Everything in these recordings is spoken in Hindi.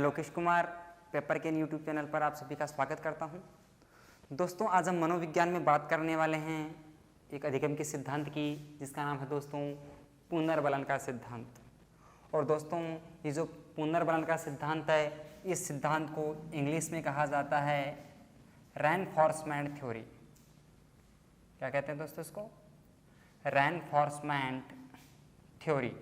लोकेश कुमार पेपर के यूट्यूब चैनल पर आप सभी का स्वागत करता हूं। दोस्तों, आज हम मनोविज्ञान में बात करने वाले हैं एक अधिगम के सिद्धांत की, जिसका नाम है दोस्तों पुनर्बलन का सिद्धांत। और दोस्तों, ये जो पुनर्बलन का सिद्धांत है, इस सिद्धांत को इंग्लिश में कहा जाता है रेनफोर्समेंट थ्योरी। क्या कहते हैं दोस्तों इसको? Reinforcement theory.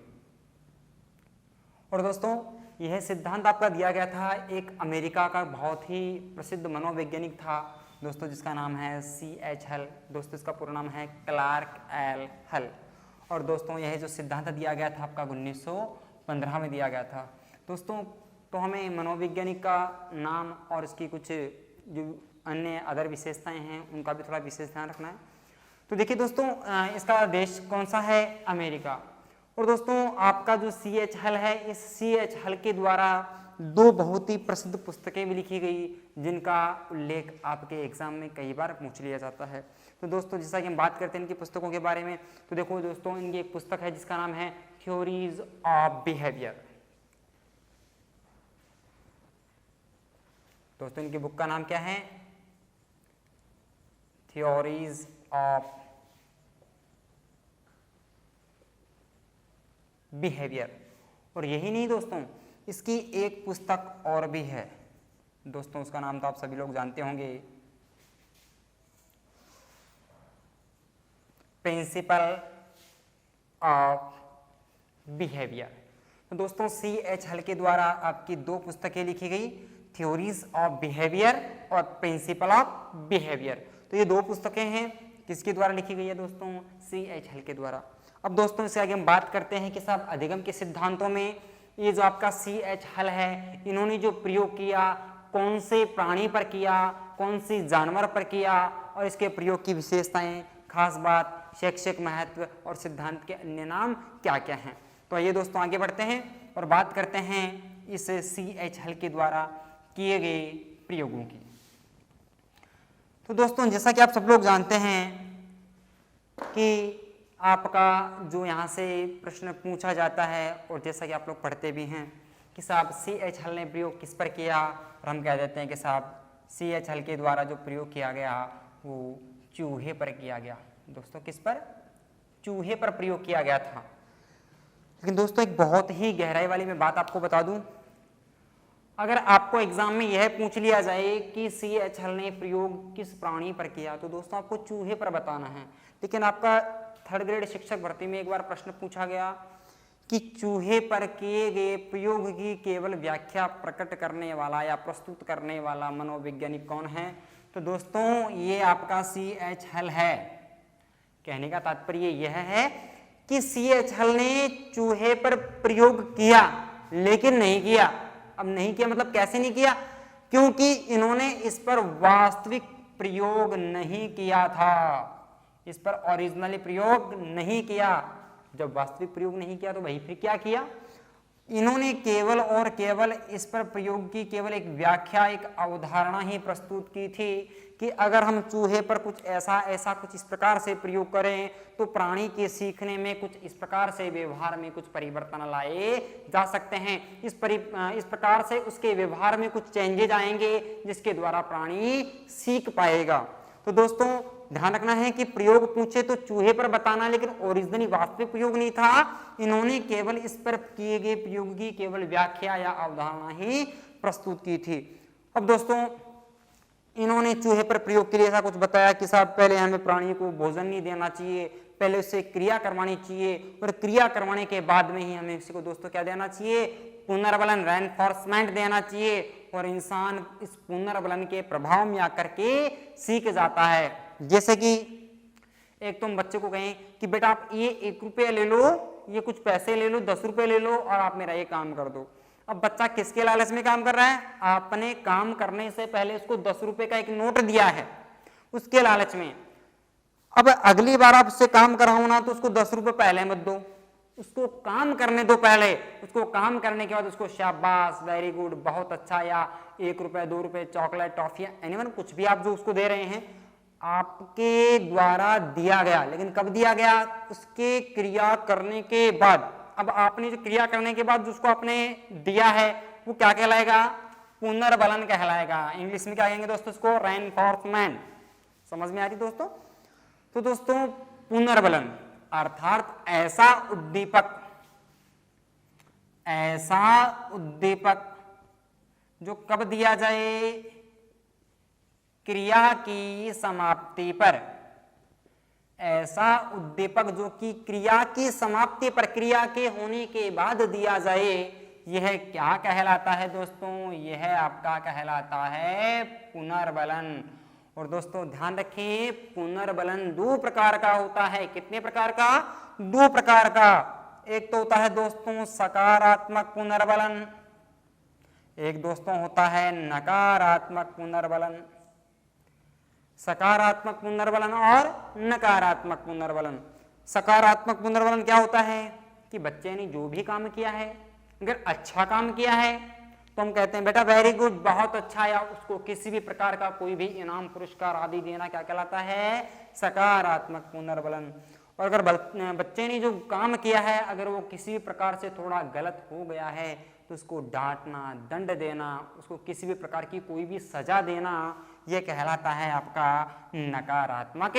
और दोस्तों, यह सिद्धांत आपका दिया गया था एक अमेरिका का बहुत ही प्रसिद्ध मनोवैज्ञानिक था दोस्तों, जिसका नाम है C.H. हल। दोस्तों, इसका पूरा नाम है क्लार्क एल हल। और दोस्तों, यह जो सिद्धांत दिया गया था आपका 1915 में दिया गया था। दोस्तों, तो हमें मनोवैज्ञानिक का नाम और इसकी कुछ जो अन्य अदर विशेषताएं हैं उनका भी थोड़ा विशेष ध्यान रखना है। तो देखिए दोस्तों, इसका देश कौन सा है? अमेरिका। और दोस्तों, आपका जो C.H. हल है, इस C.H. हल के द्वारा दो बहुत ही प्रसिद्ध पुस्तकें भी लिखी गई, जिनका उल्लेख आपके एग्जाम में कई बार पूछ लिया जाता है। तो दोस्तों, जैसा कि हम बात करते हैं इनकी पुस्तकों के बारे में, तो देखो दोस्तों, इनकी एक पुस्तक है जिसका नाम है थ्योरीज ऑफ बिहेवियर। दोस्तों, इनकी बुक का नाम क्या है? Theories of behaviour. और यही नहीं दोस्तों, इसकी एक पुस्तक और भी है दोस्तों, उसका नाम तो आप सभी लोग जानते होंगे, प्रिंसिपल ऑफ बिहेवियर। तो दोस्तों, C.H. हल के द्वारा आपकी दो पुस्तकें लिखी गई, थ्योरीज ऑफ बिहेवियर और प्रिंसिपल ऑफ बिहेवियर। तो ये दो पुस्तकें हैं, किसके द्वारा लिखी गई है दोस्तों? C.H. हल के द्वारा। अब दोस्तों, इससे आगे हम बात करते हैं कि साहब अधिगम के सिद्धांतों में ये जो आपका C.H. हल है, इन्होंने जो प्रयोग किया कौन से प्राणी पर किया, कौन सी जानवर पर किया, और इसके प्रयोग की विशेषताएं, खास बात, शैक्षिक महत्व और सिद्धांत के अन्य नाम क्या क्या हैं। तो आइए दोस्तों आगे बढ़ते हैं और बात करते हैं इस C.H. हल के द्वारा किए गए प्रयोगों की। तो दोस्तों, जैसा कि आप सब लोग जानते हैं कि आपका जो यहाँ से प्रश्न पूछा जाता है, और जैसा कि आप लोग पढ़ते भी हैं कि साहब C.H. हल ने प्रयोग किस पर किया, और हम कह देते हैं कि साहब C.H. हल के द्वारा जो प्रयोग किया गया वो चूहे पर किया गया। दोस्तों, किस पर? चूहे पर प्रयोग किया गया था। लेकिन दोस्तों, एक बहुत ही गहराई वाली मैं बात आपको बता दूं, अगर आपको एग्जाम में यह पूछ लिया जाए कि C.H. हल ने प्रयोग किस प्राणी पर किया, तो दोस्तों आपको चूहे पर बताना है। लेकिन आपका थर्ड ग्रेड शिक्षक भर्ती में एक बार प्रश्न पूछा गया कि चूहे पर किए गए प्रयोग की केवल व्याख्या प्रकट करने वाला या प्रस्तुत करने वाला मनोवैज्ञानिक कौन है? तो दोस्तों, ये आपका C.H. हल है। कहने का तात्पर्य यह है कि C.H. हल ने चूहे पर प्रयोग किया, लेकिन नहीं किया। अब नहीं किया मतलब कैसे नहीं किया? क्योंकि इन्होंने इस पर वास्तविक प्रयोग नहीं किया था, इस पर ओरिजिनली प्रयोग नहीं किया। जब वास्तविक प्रयोग नहीं किया तो वही फिर क्या किया? इन्होंने केवल और केवल इस पर प्रयोग की केवल एक व्याख्या, एक अवधारणा ही प्रस्तुत की थी कि अगर हम चूहे पर कुछ ऐसा कुछ इस प्रकार से प्रयोग करें तो प्राणी के सीखने में कुछ इस प्रकार से, व्यवहार में कुछ परिवर्तन लाए जा सकते हैं। इस प्रकार से उसके व्यवहार में कुछ चेंजेज आएंगे, जिसके द्वारा प्राणी सीख पाएगा। तो दोस्तों, ध्यान रखना है कि प्रयोग पूछे तो चूहे पर बताना, लेकिन ओरिजिनली वास्तविक प्रयोग नहीं था। इन्होंने केवल इस पर किए गए प्रयोग की केवल व्याख्या या अवधारणा ही प्रस्तुत की थी। अब दोस्तों, इन्होंने चूहे पर प्रयोग के लिए ऐसा कुछ बताया कि साहब पहले हमें प्राणी को भोजन नहीं देना चाहिए, पहले उससे क्रिया करवानी चाहिए, और क्रिया करवाने के बाद में ही हमें इसी को दोस्तों क्या देना चाहिए? पुनर्बलन, रेनफोर्समेंट देना चाहिए। और इंसान इस पुनर्बलन के प्रभाव में आकर के सीख जाता है। जैसे कि एक तुम बच्चे को कहें कि बेटा आप ये 1 रुपया ले लो, ये कुछ पैसे ले लो, 10 रुपए ले लो, और आप मेरा ये काम कर दो। अब बच्चा किसके लालच में काम कर रहा है? आपने काम करने से पहले उसको 10 रुपए का एक नोट दिया है, उसके लालच में। अब अगली बार आप उससे काम कराओ ना, तो उसको 10 रुपए पहले मत दो, उसको काम करने दो पहले। उसको काम करने के बाद उसको शाबाश, वेरी गुड, बहुत अच्छा, या 1 रुपए, 2 रुपए, चॉकलेट, टॉफियां, एनीवन कुछ भी आप जो उसको दे रहे हैं आपके द्वारा दिया गया। लेकिन कब दिया गया? उसके क्रिया करने के बाद। अब आपने जो क्रिया करने के बाद जो उसको आपने दिया है वो क्या कहलाएगा? पुनर्बलन कहलाएगा। इंग्लिश में क्या कहेंगे दोस्तों इसको? रेनफोर्समेंट। समझ में आ रही दोस्तों? तो दोस्तों पुनर्बलन अर्थात ऐसा उद्दीपक जो कब दिया जाए? क्रिया की समाप्ति पर। ऐसा उद्दीपक जो कि क्रिया की समाप्ति पर, क्रिया के होने के बाद दिया जाए, यह क्या कहलाता है दोस्तों? यह आपका कहलाता है पुनर्बलन। और दोस्तों ध्यान रखें, पुनर्बलन दो प्रकार का होता है। कितने प्रकार का? दो प्रकार का। एक तो होता है दोस्तों सकारात्मक पुनर्बलन, एक दोस्तों होता है नकारात्मक पुनर्बलन। सकारात्मक पुनर्बलन और नकारात्मक पुनर्बलन। सकारात्मक पुनर्बलन क्या होता है कि बच्चे ने जो भी काम किया है, अगर अच्छा काम किया है तो हम कहते हैं बेटा वेरी गुड, बहुत अच्छा, या उसको किसी भी प्रकार का कोई भी इनाम पुरस्कार आदि देना क्या कहलाता है? सकारात्मक पुनर्बलन। और अगर बच्चे ने जो काम किया है, अगर वो किसी भी प्रकार से थोड़ा गलत हो गया है तो उसको डांटना, दंड देना, उसको किसी भी प्रकार की कोई भी सजा देना, यह कहलाता है आपका नकारात्मक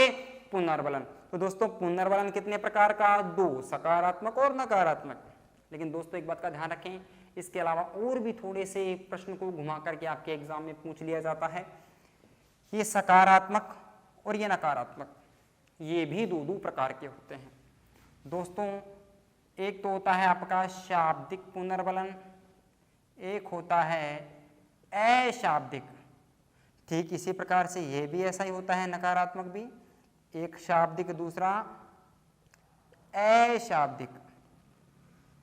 पुनर्बलन। तो दोस्तों पुनर्बलन कितने प्रकार का? दो, सकारात्मक और नकारात्मक। लेकिन दोस्तों एक बात का ध्यान रखें, इसके अलावा और भी थोड़े से प्रश्न को घुमा करके आपके एग्जाम में पूछ लिया जाता है। ये सकारात्मक और ये नकारात्मक, ये भी दो दो प्रकार के होते हैं दोस्तों। एक तो होता है आपका शाब्दिक पुनर्बलन, एक होता है अशाब्दिक। ठीक इसी प्रकार से यह भी ऐसा ही होता है, नकारात्मक भी। एक शाब्दिक, दूसरा अशाब्दिक,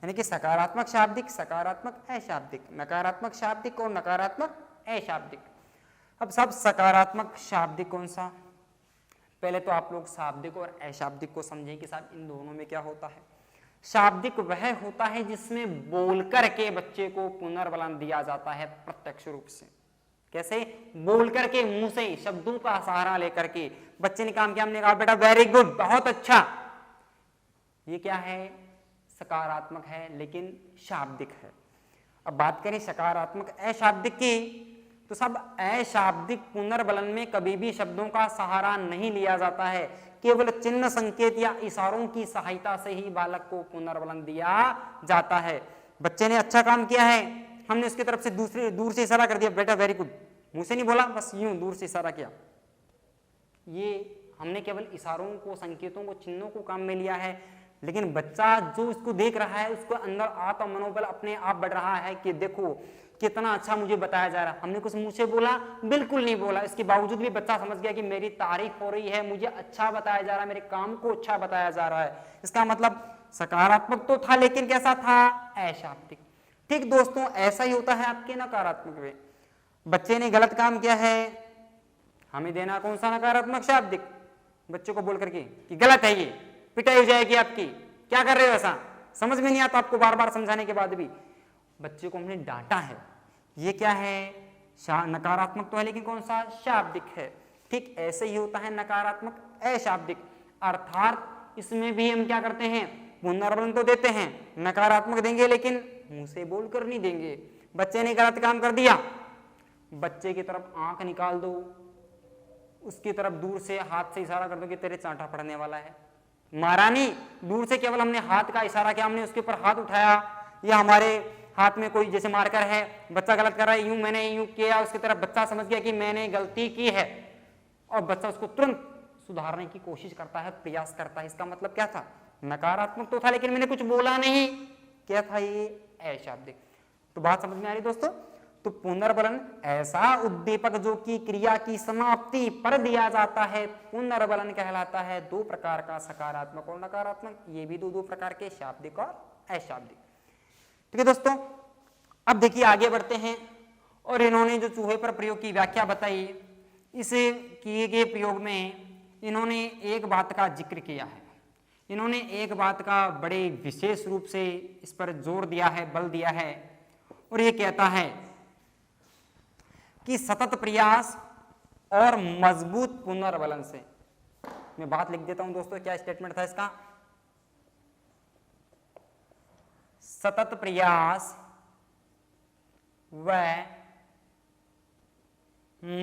यानी कि सकारात्मक शाब्दिक, सकारात्मक अशाब्दिक, नकारात्मक शाब्दिक और नकारात्मक अशाब्दिक। अब सब सकारात्मक शाब्दिक कौन सा? पहले तो आप लोग शाब्दिक और अशाब्दिक को समझें कि साहब इन दोनों में क्या होता है। शाब्दिक वह होता है जिसमें बोलकर के बच्चे को पुनर्बलन दिया जाता है प्रत्यक्ष रूप से। कैसे? बोलकर के, मुंह से, शब्दों का सहारा लेकर के बच्चे ने काम किया, हमने कहा बेटा वेरी गुड, बहुत अच्छा, ये क्या है? सकारात्मक है, लेकिन शाब्दिक है। अब बात करें सकारात्मक अशाब्दिक की, तो सब अशाब्दिक पुनर्बलन में कभी भी शब्दों का सहारा नहीं लिया जाता है, केवल चिन्ह, संकेत या इशारों की सहायता से ही बालक को पुनर्बलन दिया जाता है। बच्चे ने अच्छा काम किया है, हमने उसकी तरफ से दूर से इशारा कर दिया, बेटा वेरी गुड, मुंह से नहीं बोला, बस यूं दूर से इशारा किया, ये हमने केवल इशारों को, संकेतों को, चिन्हों को काम में लिया है। लेकिन बच्चा जो इसको देख रहा है, उसको अंदर आत्म मनोबल अपने आप बढ़ रहा है कि देखो कितना अच्छा मुझे बताया जा रहा है। हमने कुछ मुंह से बोला? बिल्कुल नहीं बोला। इसके बावजूद भी बच्चा समझ गया कि मेरी तारीफ हो रही है, मुझे अच्छा बताया जा रहा है, मेरे काम को अच्छा बताया जा रहा है। इसका मतलब सकारात्मक तो था, लेकिन कैसा था? अशाब्दिक। ठीक दोस्तों ऐसा ही होता है आपके नकारात्मक में। बच्चे ने गलत काम किया है, हमें देना कौन सा? नकारात्मक शाब्दिक। बच्चे को बोल करके कि गलत है, ये पिटाई हो जाएगी आपकी, क्या कर रहे हो ऐसा, समझ में नहीं आता आपको बार बार समझाने के बाद भी। बच्चे को हमने डांटा है, ये क्या है? नकारात्मक तो है, लेकिन कौन सा? शाब्दिक है। ठीक ऐसे ही होता है नकारात्मक अशाब्दिक, अर्थात इसमें भी हम क्या करते हैं? पुनर्बलन तो देते हैं, नकारात्मक देंगे लेकिन मुंह से बोलकर नहीं देंगे। बच्चे ने गलत काम कर दिया, बच्चे की तरफ आंख निकाल दो, उसकी तरफ दूर से हाथ से इशारा कर दो कि तेरे चांटा पड़ने वाला है। मारा नहीं, दूर से केवल हमने हाथ का इशारा किया, हमने उसके ऊपर हाथ उठाया, या हमारे हाथ में कोई जैसे मार्कर है, बच्चा गलत कर रहा है, यूं मैंने यूं किया उसकी तरफ, बच्चा समझ गया कि मैंने गलती की है और बच्चा उसको तुरंत सुधारने की कोशिश करता है, प्रयास करता है। इसका मतलब क्या था? नकारात्मक तो था, लेकिन मैंने कुछ बोला नहीं, क्या था? ये अशाब्दिक। तो बात समझ में आ रही दोस्तों? तो पुनर्बलन ऐसा उद्दीपक जो कि क्रिया की समाप्ति पर दिया जाता है, पुनर्बलन कहलाता है। दो प्रकार का, सकारात्मक और नकारात्मक, ये भी दो प्रकार के, शाब्दिक और अशाब्दिक। ठीक है दोस्तों, अब देखिए आगे बढ़ते हैं। और इन्होंने जो चूहे पर प्रयोग की व्याख्या बताई, इस किए गए प्रयोग में इन्होंने एक बात का जिक्र किया है, इन्होंने एक बात का बड़े विशेष रूप से इस पर जोर दिया है, बल दिया है, और ये कहता है कि सतत प्रयास और मजबूत पुनर्बलन से। मैं बात लिख देता हूं दोस्तों, क्या स्टेटमेंट था इसका? सतत प्रयास व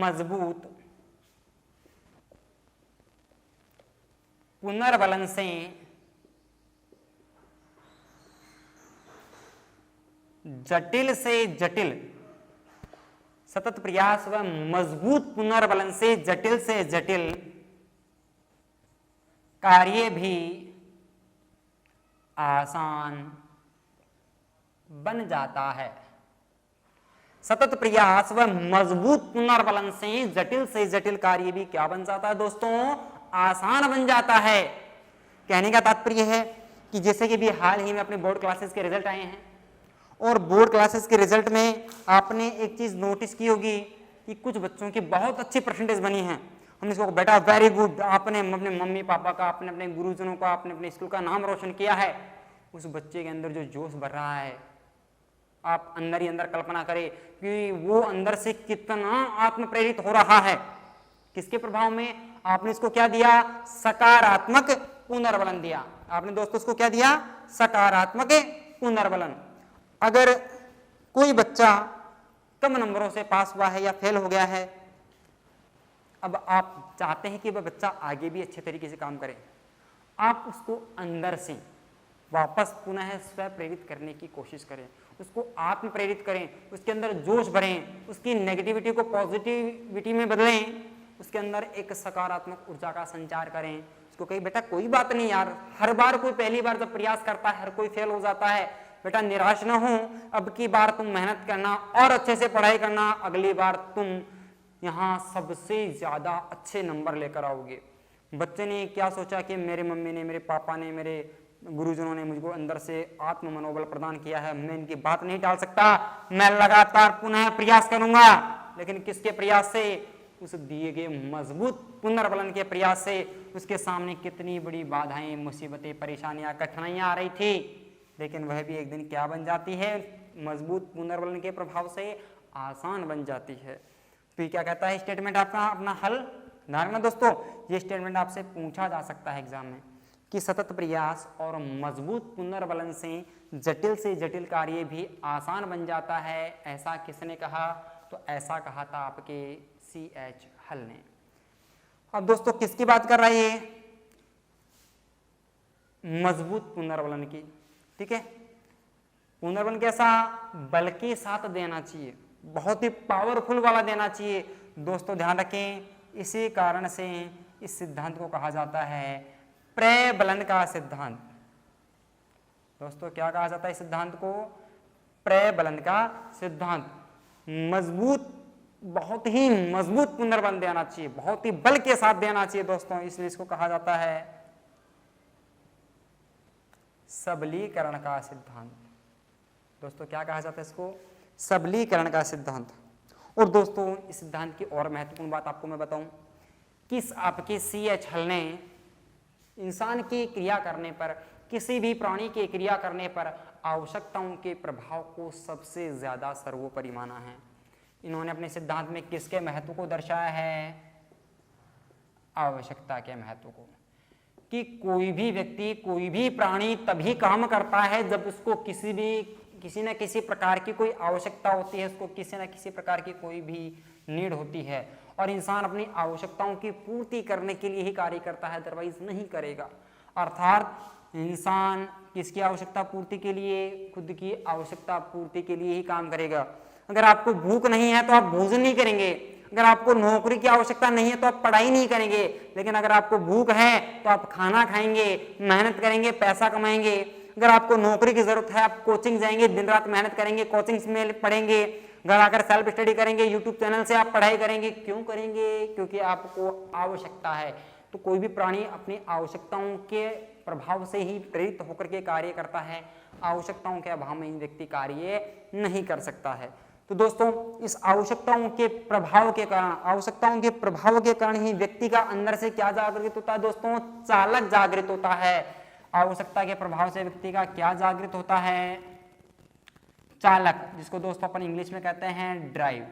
मजबूत पुनर्बलन से जटिल से जटिल सतत प्रयास व मजबूत पुनर्बलन से जटिल कार्य भी आसान बन जाता है। सतत प्रयास व मजबूत पुनर्बलन से जटिल कार्य भी क्या बन जाता है दोस्तों? आसान बन जाता है। कहने का तात्पर्य है कि जैसे कि भी हाल ही में अपने बोर्ड क्लासेस के रिजल्ट आए हैं और बोर्ड क्लासेस के रिजल्ट में आपने एक चीज नोटिस की होगी कि कुछ बच्चों की बहुत अच्छी परसेंटेज बनी है। हमने इसको बेटा वेरी गुड, आपने अपने मम्मी पापा का, आपने अपने गुरुजनों का, आपने अपने स्कूल का नाम रोशन किया है। उस बच्चे के अंदर जो जोश भर रहा है, आप अंदर ही अंदर कल्पना करें कि वो अंदर से कितना आत्म प्रेरित हो रहा है। किसके प्रभाव में? आपने इसको क्या दिया? सकारात्मक पुनर्बलन दिया। आपने दोस्तों इसको क्या दिया? सकारात्मक पुनर्बलन। अगर कोई बच्चा कम नंबरों से पास हुआ है या फेल हो गया है, अब आप चाहते हैं कि वह बच्चा आगे भी अच्छे तरीके से काम करे, आप उसको अंदर से वापस पुनः स्व प्रेरित करने की कोशिश करें, उसको आत्म प्रेरित करें, उसके अंदर जोश भरें, उसकी नेगेटिविटी को पॉजिटिविटी में बदलें, उसके अंदर एक सकारात्मक ऊर्जा का संचार करें। उसको कहीं बेटा कोई बात नहीं यार, हर बार कोई पहली बार जब प्रयास करता है हर कोई फेल हो जाता है, बेटा निराश ना हो, अब की बार तुम मेहनत करना और अच्छे से पढ़ाई करना, अगली बार तुम यहाँ सबसे ज्यादा अच्छे नंबर लेकर आओगे। बच्चे ने क्या सोचा कि मेरे मम्मी ने, मेरे पापा ने, मेरे गुरुजनों ने मुझको अंदर से आत्म मनोबल प्रदान किया है, मैं इनकी बात नहीं टाल सकता, मैं लगातार पुनः प्रयास करूंगा। लेकिन किसके प्रयास से? उस दिए गए मजबूत पुनर्बलन के प्रयास से। उसके सामने कितनी बड़ी बाधाएं, मुसीबतें, परेशानियां, कठिनाइयां आ रही थी, लेकिन वह भी एक दिन क्या बन जाती है? मजबूत पुनर्बलन के प्रभाव से आसान बन जाती है। तो ये क्या कहता है स्टेटमेंट आपका? अपना हल ध्यान रखना दोस्तों, ये स्टेटमेंट आपसे पूछा जा सकता है एग्जाम में कि सतत प्रयास और मजबूत पुनर्बलन से जटिल कार्य भी आसान बन जाता है। ऐसा किसने कहा? तो ऐसा कहा था आपके CH हल ने। अब दोस्तों किसकी बात कर रहा है ये? मजबूत पुनर्बलन की। ठीक है, पुनर्बलन कैसा? बल के साथ देना चाहिए, बहुत ही पावरफुल वाला देना चाहिए। दोस्तों ध्यान रखें, इसी कारण से इस सिद्धांत को कहा जाता है प्रबलन का सिद्धांत। दोस्तों क्या कहा जाता है इस सिद्धांत को? प्रबलन का सिद्धांत। मजबूत, बहुत ही मजबूत पुनर्बलन देना चाहिए, बहुत ही बल के साथ देना चाहिए दोस्तों, इसलिए इसको कहा जाता है सबलीकरण का सिद्धांत। दोस्तों क्या कहा जाता है इसको? सबलीकरण का सिद्धांत। और दोस्तों इस सिद्धांत की और महत्वपूर्ण बात आपको मैं बताऊं कि आपके CH हल ने इंसान की क्रिया करने पर, किसी भी प्राणी की क्रिया करने पर आवश्यकताओं के प्रभाव को सबसे ज्यादा सर्वोपरि माना है। इन्होंने अपने सिद्धांत में किसके महत्व को दर्शाया है? आवश्यकता के महत्व को। कि कोई भी व्यक्ति, कोई भी प्राणी तभी काम करता है जब उसको किसी न किसी प्रकार की कोई आवश्यकता होती है, उसको किसी न किसी प्रकार की कोई भी नीड होती है, और इंसान अपनी आवश्यकताओं की पूर्ति करने के लिए ही कार्य करता है, अदरवाइज नहीं करेगा। अर्थात इंसान किसकी आवश्यकता पूर्ति के लिए? खुद की आवश्यकता पूर्ति के लिए ही काम करेगा। अगर आपको भूख नहीं है तो आप भोजन नहीं करेंगे, अगर आपको नौकरी की आवश्यकता नहीं है तो आप पढ़ाई नहीं करेंगे, लेकिन अगर आपको भूख है तो आप खाना खाएंगे, मेहनत करेंगे, पैसा कमाएंगे। अगर आपको नौकरी की जरूरत है, आप कोचिंग जाएंगे, दिन रात मेहनत करेंगे, कोचिंग में पढ़ेंगे, घर आकर सेल्फ स्टडी करेंगे, यूट्यूब चैनल से आप पढ़ाई करेंगे। क्यों करेंगे? क्योंकि आपको आवश्यकता है। तो कोई भी प्राणी अपनी आवश्यकताओं के प्रभाव से ही प्रेरित होकर के कार्य करता है, आवश्यकताओं के अभाव में व्यक्ति कार्य नहीं कर सकता है। तो दोस्तों इस आवश्यकताओं के प्रभाव के कारण ही व्यक्ति का अंदर से क्या जागृत होता है दोस्तों? चालक जागृत होता है। आवश्यकता के प्रभाव से व्यक्ति का क्या जागृत होता है? चालक, जिसको दोस्तों अपन इंग्लिश में कहते हैं ड्राइव।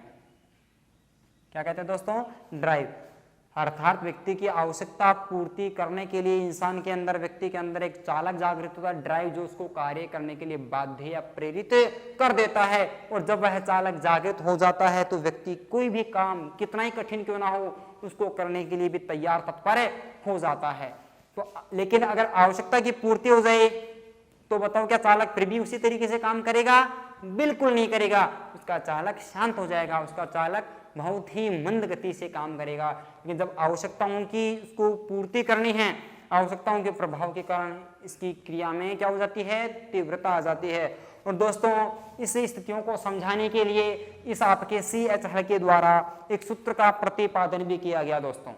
क्या कहते हैं दोस्तों? ड्राइव। अर्थात व्यक्ति की आवश्यकता पूर्ति करने के लिए इंसान के अंदर, व्यक्ति के अंदर एक चालक जागृत होता है, ड्राइव, जो उसको कार्य करने के लिए बाध्य या प्रेरित कर देता है। और जब वह चालक जागृत हो जाता है तो व्यक्ति कोई भी काम कितना ही कठिन क्यों ना हो उसको करने के लिए भी तैयार तत्पर हो जाता है। तो लेकिन अगर आवश्यकता की पूर्ति हो जाए तो बताओ क्या चालक फिर भी उसी तरीके से काम करेगा? बिल्कुल नहीं करेगा। उसका चालक शांत हो जाएगा, उसका चालक बहुत ही मंद गति से काम करेगा। लेकिन जब आवश्यकताओं की उसको पूर्ति करनी है, आवश्यकताओं के प्रभाव के कारण इसकी क्रिया में क्या हो जाती है? तीव्रता आ जाती है। और दोस्तों इस स्थितियों को समझाने के लिए इस आपके C.H. हल के द्वारा एक सूत्र का प्रतिपादन भी किया गया। दोस्तों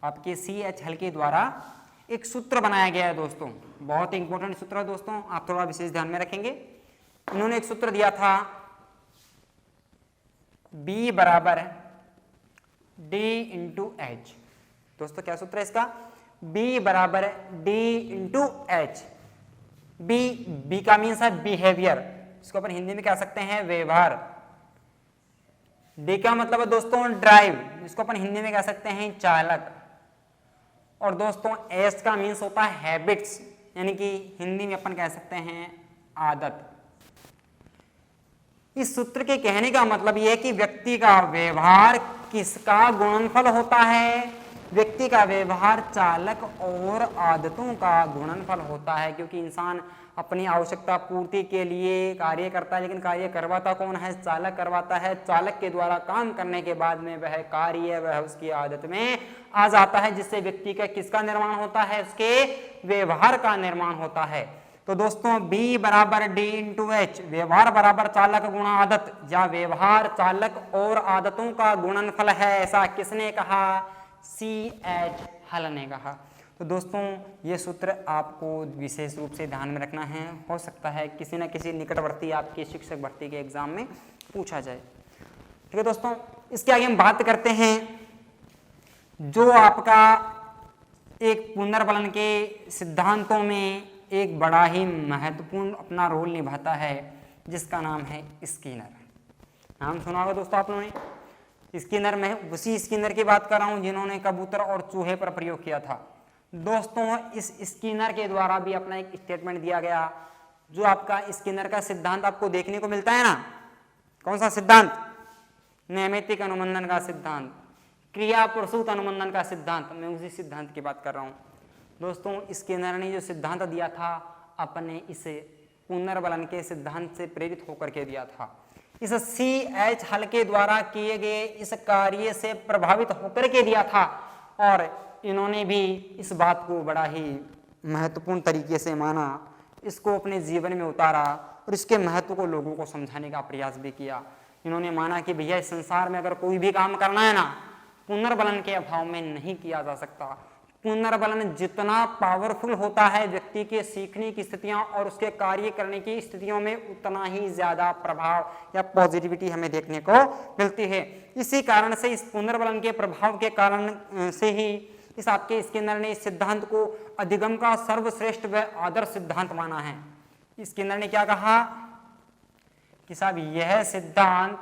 आपके C.H. हल के द्वारा एक सूत्र बनाया गया है। दोस्तों बहुत इंपॉर्टेंट सूत्र है दोस्तों, आप थोड़ा विशेष ध्यान में रखेंगे। इन्होंने एक सूत्र दिया था B बराबर D इंटू एच। दोस्तों क्या सूत्र है इसका? B बराबर D इंटू एच। बी का मीन्स है बिहेवियर, इसको अपन हिंदी में कह सकते हैं व्यवहार। D का मतलब है दोस्तों ड्राइव, इसको अपन हिंदी में कह सकते हैं चालक। और दोस्तों एच का मीन्स होता है हैबिट्स, यानी कि हिंदी में अपन कह सकते हैं आदत। इस सूत्र के कहने का मतलब यह है कि व्यक्ति का व्यवहार किसका गुणनफल होता है? व्यक्ति का व्यवहार चालक और आदतों का गुणनफल होता है। क्योंकि इंसान अपनी आवश्यकता पूर्ति के लिए कार्य करता है, लेकिन कार्य करवाता कौन है? चालक करवाता है। चालक के द्वारा काम करने के बाद में वह कार्य वह उसकी आदत में आ जाता है, जिससे व्यक्ति का किसका निर्माण होता है? उसके व्यवहार का निर्माण होता है। तो दोस्तों B बराबर D इंटू एच, व्यवहार बराबर चालक गुणा आदत, या व्यवहार चालक और आदतों का गुणनफल है, ऐसा किसने कहा? C.H. हल ने कहा। तो दोस्तों ये सूत्र आपको विशेष रूप से ध्यान में रखना है, हो सकता है किसी न किसी निकटवर्ती आपके शिक्षक भर्ती के एग्जाम में पूछा जाए। ठीक है दोस्तों, इसके आगे हम बात करते हैं जो आपका एक पुनर्बलन के सिद्धांतों में एक बड़ा ही महत्वपूर्ण अपना रोल निभाता है, जिसका नाम है स्किनर। नाम सुना होगा दोस्तों आप लोगों ने स्किनर। में उसी स्किनर की बात कर रहा हूं जिन्होंने कबूतर और चूहे पर प्रयोग किया था। दोस्तों इस स्किनर के द्वारा भी अपना एक स्टेटमेंट दिया गया, जो आपका स्किनर का सिद्धांत आपको देखने को मिलता है ना। कौन सा सिद्धांत? नैमित्तिक अनुबंधन का सिद्धांत, क्रिया प्रसूत अनुबंधन का सिद्धांत। मैं उसी सिद्धांत की बात कर रहा हूं। दोस्तों स्किनर ने जो सिद्धांत दिया था अपने इसे पुनर्बलन के सिद्धांत से प्रेरित होकर के दिया था। इस C.H. हल के द्वारा किए गए इस कार्य से प्रभावित होकर के दिया था, और इन्होंने भी इस बात को बड़ा ही महत्वपूर्ण तरीके से माना, इसको अपने जीवन में उतारा और इसके महत्व को लोगों को समझाने का प्रयास भी किया। इन्होंने माना कि भैया इस संसार में अगर कोई भी काम करना है ना, पुनर्बलन के अभाव में नहीं किया जा सकता। पुनर्बलन जितना पावरफुल होता है व्यक्ति के सीखने की स्थितियां और उसके कार्य करने की स्थितियों में, उतना ही ज्यादा प्रभाव या पॉजिटिविटी हमें देखने को मिलती है। इसी कारण से इस पुनर्बलन के प्रभाव के कारण से ही इस आपके स्किनर ने इस सिद्धांत को अधिगम का सर्वश्रेष्ठ व आदर्श सिद्धांत माना है। स्किनर ने क्या कहा कि साहब यह सिद्धांत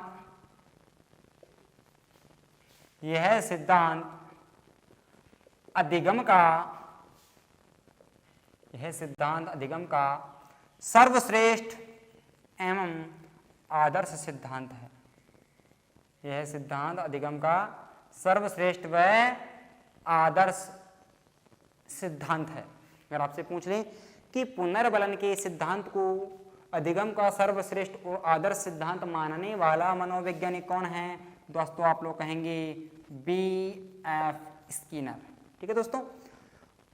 अधिगम का सर्वश्रेष्ठ एवं आदर्श सिद्धांत है। यह सिद्धांत अधिगम का सर्वश्रेष्ठ व आदर्श सिद्धांत है। अगर आपसे पूछ लें कि पुनर्बलन के सिद्धांत को अधिगम का सर्वश्रेष्ठ और आदर्श सिद्धांत मानने वाला मनोवैज्ञानिक कौन है, दोस्तों आप लोग कहेंगे B.F. स्किनर। ठीक है दोस्तों,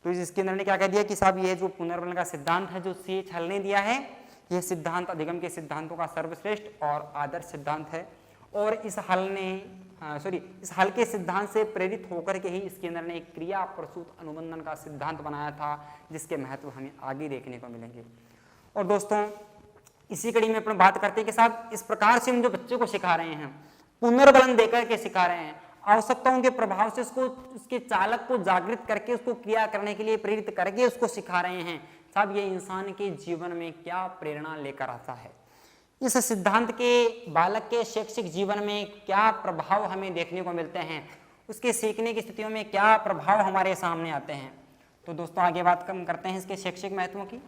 तो इस स्किनर ने क्या कह दिया कि साहब ये जो पुनर्बलन का सिद्धांत है जो C.H. हल ने दिया है, यह सिद्धांत अधिगम के सिद्धांतों का सर्वश्रेष्ठ और आदर्श सिद्धांत है। और इस हल के सिद्धांत से प्रेरित होकर के ही स्किनर ने एक क्रिया प्रसूत अनुबंधन का सिद्धांत बनाया था, जिसके महत्व हमें आगे देखने को मिलेंगे। और दोस्तों इसी कड़ी में अपन बात करते हैं कि साहब इस प्रकार से हम जो बच्चे को सिखा रहे हैं, पुनर्बलन देकर के सिखा रहे हैं, आवश्यकताओं के प्रभाव से उसको, उसके चालक को जागृत करके उसको क्रिया करने के लिए प्रेरित करके उसको सिखा रहे हैं, साहब ये इंसान के जीवन में क्या प्रेरणा लेकर आता है, इस सिद्धांत के बालक के शैक्षिक जीवन में क्या प्रभाव हमें देखने को मिलते हैं, उसके सीखने की स्थितियों में क्या प्रभाव हमारे सामने आते हैं। तो दोस्तों आगे बात कम करते हैं इसके शैक्षिक महत्वों की।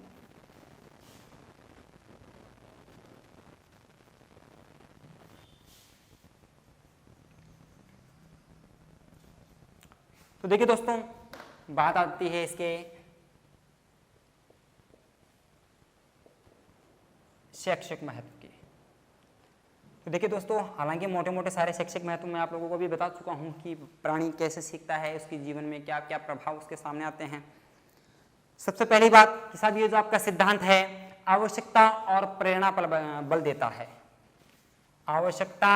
तो देखिए दोस्तों, बात आती है इसके शैक्षिक महत्व की। तो देखिए दोस्तों, हालांकि मोटे मोटे सारे शैक्षिक महत्व मैं आप लोगों को भी बता चुका हूं कि प्राणी कैसे सीखता है, उसके जीवन में क्या क्या प्रभाव उसके सामने आते हैं। सबसे पहली बात कि साहब ये जो आपका सिद्धांत है आवश्यकता और प्रेरणा पर बल देता है। आवश्यकता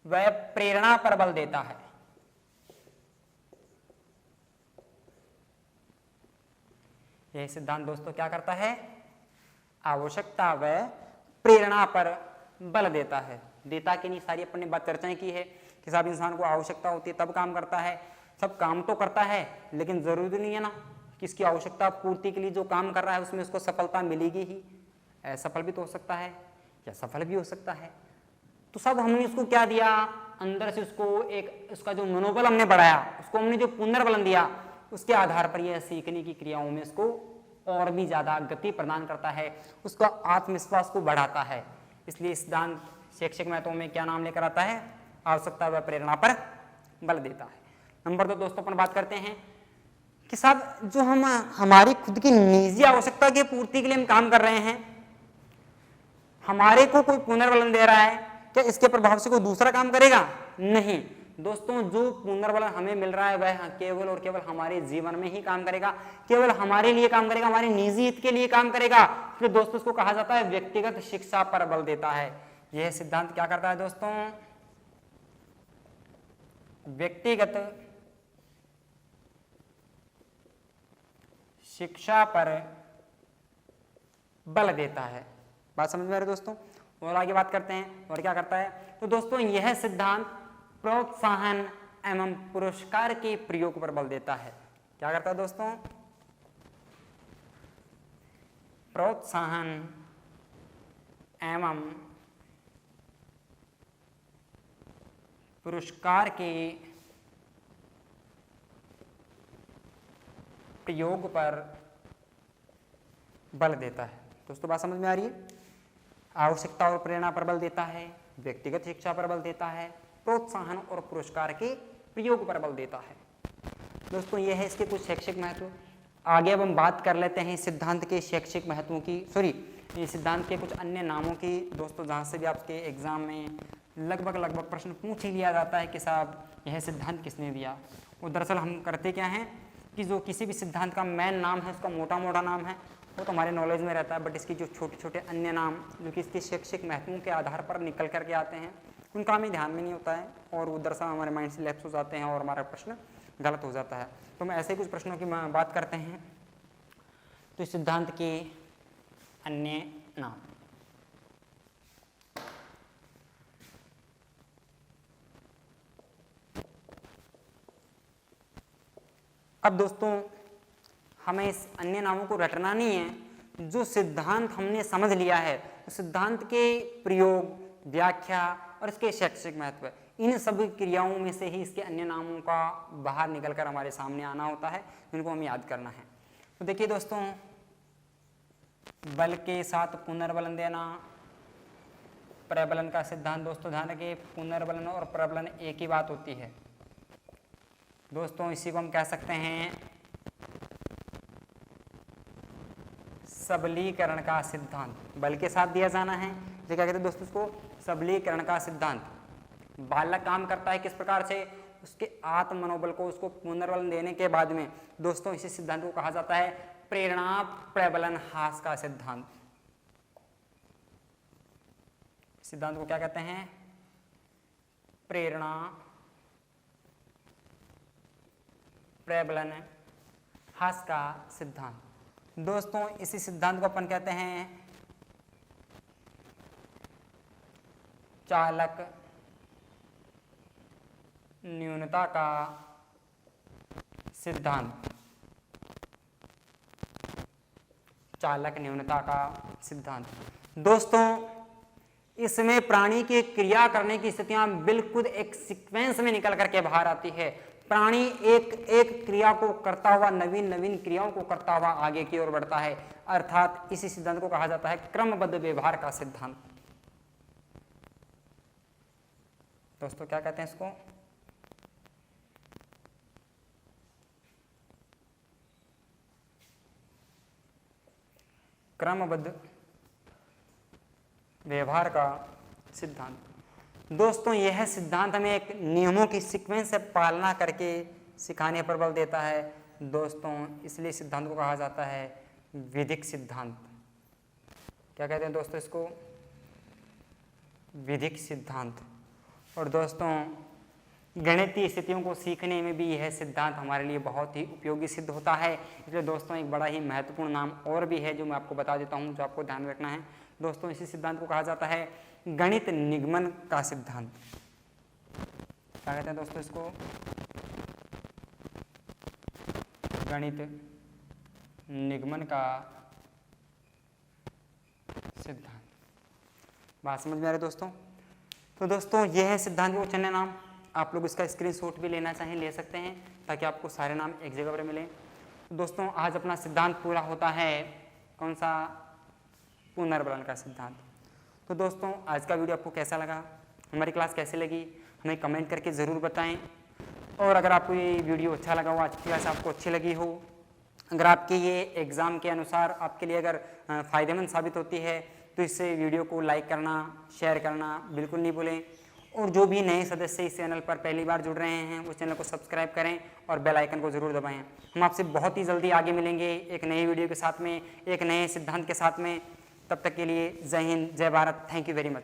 व प्रेरणा पर बल देता है। यह सिद्धांत दोस्तों क्या करता है, आवश्यकता व प्रेरणा पर बल देता है। देता की नहीं, सारी अपन ने बात चर्चाएं की है कि साहब इंसान को आवश्यकता होती है तब काम करता है। सब काम तो करता है लेकिन जरूरी नहीं है ना कि इसकी आवश्यकता पूर्ति के लिए जो काम कर रहा है उसमें उसको सफलता मिलेगी ही। असफल भी तो हो सकता है या सफल भी हो सकता है। तो सब हमने उसको क्या दिया, अंदर से उसको एक उसका जो मनोबल हमने बढ़ाया, उसको हमने जो पुनर्बलन दिया, उसके आधार पर यह सीखने की क्रियाओं में इसको और भी ज्यादा गति प्रदान करता है, उसका आत्मविश्वास को बढ़ाता है। इसलिए सिद्धांत शैक्षिक महत्वों में क्या नाम लेकर आता है, आवश्यकता व प्रेरणा पर बल देता है। नंबर 2 दोस्तों अपन बात करते हैं कि साहब जो हम हमारी खुद की निजी आवश्यकता की पूर्ति के लिए हम काम कर रहे हैं, हमारे को कोई पुनर्बलन दे रहा है क्या इसके प्रभाव से कोई दूसरा काम करेगा? नहीं दोस्तों, जो पुनर्बलन हमें मिल रहा है वह केवल और केवल हमारे जीवन में ही काम करेगा, केवल हमारे लिए काम करेगा, हमारे निजी हित के लिए काम करेगा। फिर दोस्तों इसको कहा जाता है व्यक्तिगत शिक्षा पर बल देता है। यह सिद्धांत क्या करता है दोस्तों, व्यक्तिगत शिक्षा पर बल देता है। बात समझ में आ रही है दोस्तों? और आगे बात करते हैं और क्या करता है। तो दोस्तों यह सिद्धांत प्रोत्साहन एवं पुरस्कार के प्रयोग पर बल देता है। क्या करता है दोस्तों, प्रोत्साहन एवं पुरस्कार के प्रयोग पर बल देता है। दोस्तों बात समझ में आ रही है? आवश्यकता और प्रेरणा पर बल देता है, व्यक्तिगत शिक्षा पर बल देता है, प्रोत्साहन और पुरस्कार के प्रयोग पर बल देता है। दोस्तों ये है इसके कुछ शैक्षिक महत्व। आगे अब हम बात कर लेते हैं सिद्धांत के शैक्षिक महत्वों की, ये सिद्धांत के कुछ अन्य नामों की। दोस्तों जहाँ से भी आपके एग्जाम में लगभग प्रश्न पूछ ही लिया जाता है कि साहब यह सिद्धांत किसने दिया। वो दरअसल हम करते क्या हैं कि जो किसी भी सिद्धांत का मेन नाम है, उसका मोटा मोटा नाम है, वो तो हमारे नॉलेज में रहता है, बट इसकी जो छोटे छोटे अन्य नाम जो कि इसके शैक्षिक महत्वों के आधार पर निकल करके आते हैं, उनका हमें ध्यान में नहीं होता है और वो दरअसल हमारे माइंड से लैप्स हो जाते हैं और हमारा प्रश्न गलत हो जाता है। तो हम ऐसे कुछ प्रश्नों की बात करते हैं। तो इस सिद्धांत के अन्य नाम, अब दोस्तों हमें इस अन्य नामों को रटना नहीं है। जो सिद्धांत हमने समझ लिया है, उस सिद्धांत के प्रयोग, व्याख्या और इसके शैक्षिक महत्व, इन सभी क्रियाओं में से ही इसके अन्य नामों का बाहर निकलकर हमारे सामने आना होता है, जिनको हमें याद करना है। तो देखिए दोस्तों, बल के साथ पुनर्बलन देना, प्रबलन का सिद्धांत। दोस्तों ध्यान रखिए, पुनर्बलन और प्रबलन एक ही बात होती है दोस्तों। इसी को हम कह सकते हैं सबलीकरण का सिद्धांत। बल के साथ दिया जाना है, ये क्या कहते हैं दोस्तों, इसको सबलीकरण का सिद्धांत। बालक काम करता है किस प्रकार से, उसके आत्म मनोबल को उसको पुनर्बलन देने के बाद में दोस्तों इसी सिद्धांत को कहा जाता है प्रेरणा प्रबलन ह्रास का सिद्धांत। सिद्धांत को क्या कहते हैं, प्रेरणा प्रबलन ह्रास का सिद्धांत। दोस्तों इसी सिद्धांत को अपन कहते हैं चालक न्यूनता का सिद्धांत। चालक न्यूनता का सिद्धांत। दोस्तों इसमें प्राणी की क्रिया करने की स्थितियां बिल्कुल एक सीक्वेंस में निकल करके बाहर आती है। प्राणी एक एक क्रिया को करता हुआ नवीन नवीन क्रियाओं को करता हुआ आगे की ओर बढ़ता है, अर्थात इसी सिद्धांत को कहा जाता है क्रमबद्ध व्यवहार का सिद्धांत। दोस्तों क्या कहते हैं इसको? क्रमबद्ध व्यवहार का सिद्धांत। दोस्तों यह सिद्धांत हमें एक नियमों की सीक्वेंस से पालना करके सिखाने पर बल देता है। दोस्तों इसलिए सिद्धांत को कहा जाता है विधिक सिद्धांत। क्या कहते हैं दोस्तों इसको? विधिक सिद्धांत। और दोस्तों गणितीय स्थितियों को सीखने में भी यह सिद्धांत हमारे लिए बहुत ही उपयोगी सिद्ध होता है। इसलिए दोस्तों एक बड़ा ही महत्वपूर्ण नाम और भी है जो मैं आपको बता देता हूं, जो आपको ध्यान रखना है। दोस्तों इसी सिद्धांत को कहा जाता है गणित निगमन का सिद्धांत। क्या कहते हैं दोस्तों इसको? गणित निगमन का सिद्धांत। बात समझ में आ रही दोस्तों? तो दोस्तों यह है सिद्धांत के कुछ अन्य नाम। आप लोग इसका स्क्रीनशॉट भी लेना चाहें ले सकते हैं, ताकि आपको सारे नाम एक जगह पर मिले। तो दोस्तों आज अपना सिद्धांत पूरा होता है कौन सा? पुनर्बलन का सिद्धांत। तो दोस्तों आज का वीडियो आपको कैसा लगा, हमारी क्लास कैसी लगी, हमें कमेंट करके ज़रूर बताएं। और अगर आपको ये वीडियो अच्छा लगा हो, आज की क्लास आपको अच्छी लगी हो, अगर आपके ये एग्ज़ाम के अनुसार आपके लिए अगर फ़ायदेमंद साबित होती है, तो इससे वीडियो को लाइक करना, शेयर करना बिल्कुल नहीं भूलें। और जो भी नए सदस्य इस चैनल पर पहली बार जुड़ रहे हैं, उस चैनल को सब्सक्राइब करें और बेल आइकन को ज़रूर दबाएं। हम आपसे बहुत ही जल्दी आगे मिलेंगे एक नई वीडियो के साथ में, एक नए सिद्धांत के साथ में। तब तक के लिए जय हिंद, जय Bharat. Thank you very much.